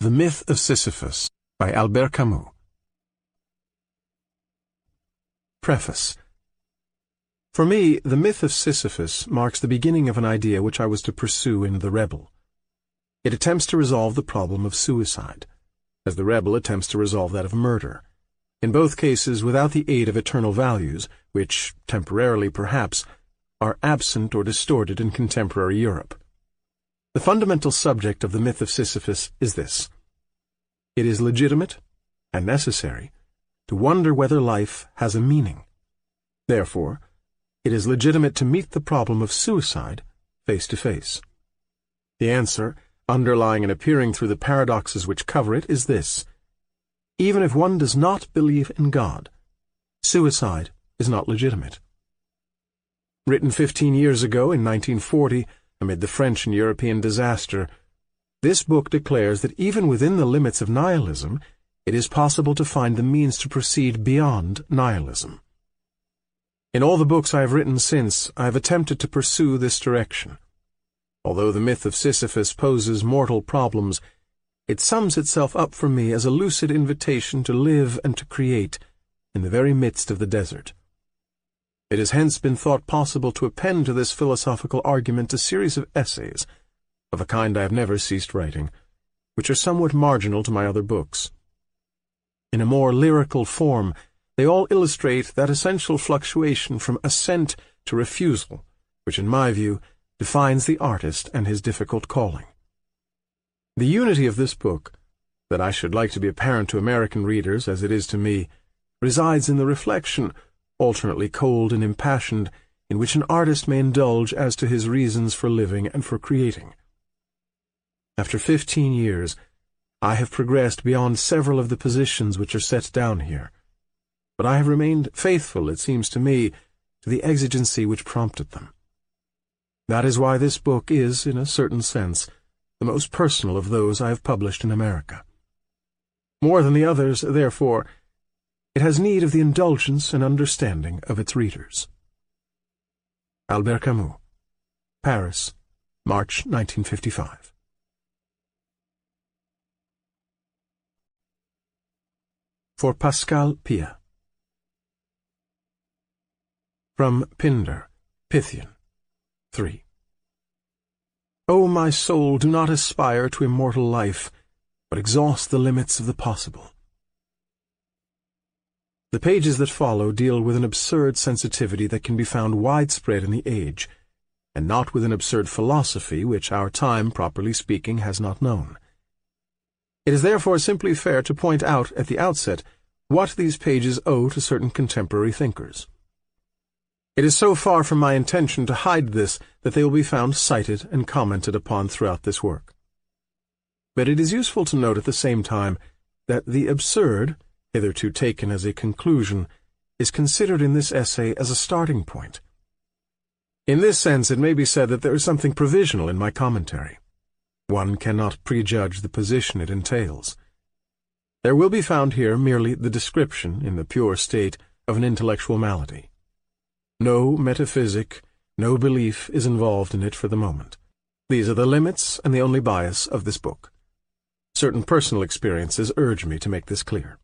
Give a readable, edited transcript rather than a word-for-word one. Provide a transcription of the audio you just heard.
The Myth of Sisyphus by Albert Camus. Preface. For me, the myth of Sisyphus marks the beginning of an idea which I was to pursue in The Rebel. It attempts to resolve the problem of suicide, as The Rebel attempts to resolve that of murder, in both cases without the aid of eternal values, which, temporarily perhaps, are absent or distorted in contemporary Europe. The fundamental subject of the myth of Sisyphus is this: it is legitimate and necessary to wonder whether life has a meaning. Therefore, it is legitimate to meet the problem of suicide face to face. The answer, underlying and appearing through the paradoxes which cover it, is this: even if one does not believe in God, suicide is not legitimate. Written 15 years ago, in 1940, amid the French and European disaster, this book declares that even within the limits of nihilism, it is possible to find the means to proceed beyond nihilism. In all the books I have written since, I have attempted to pursue this direction. Although the myth of Sisyphus poses mortal problems, it sums itself up for me as a lucid invitation to live and to create in the very midst of the desert. It has hence been thought possible to append to this philosophical argument a series of essays, of a kind I have never ceased writing, which are somewhat marginal to my other books. In a more lyrical form, they all illustrate that essential fluctuation from assent to refusal, which in my view defines the artist and his difficult calling. The unity of this book, that I should like to be apparent to American readers as it is to me, resides in the reflection, alternately cold and impassioned, in which an artist may indulge as to his reasons for living and for creating. After 15 years, I have progressed beyond several of the positions which are set down here, but I have remained faithful, it seems to me, to the exigency which prompted them. That is why this book is, in a certain sense, the most personal of those I have published in America. More than the others, therefore, it has need of the indulgence and understanding of its readers. Albert Camus, Paris, March 1955. For Pascal Pia. From Pindar, Pythian, 3. O my soul, do not aspire to immortal life, but exhaust the limits of the possible. The pages that follow deal with an absurd sensitivity that can be found widespread in the age, and not with an absurd philosophy which our time, properly speaking, has not known. It is therefore simply fair to point out at the outset what these pages owe to certain contemporary thinkers. It is so far from my intention to hide this that they will be found cited and commented upon throughout this work. But it is useful to note at the same time that the absurd, hitherto taken as a conclusion, is considered in this essay as a starting point. In this sense, it may be said that there is something provisional in my commentary. One cannot prejudge the position it entails. There will be found here merely the description, in the pure state, of an intellectual malady. No metaphysic, no belief is involved in it for the moment. These are the limits and the only bias of this book. Certain personal experiences urge me to make this clear.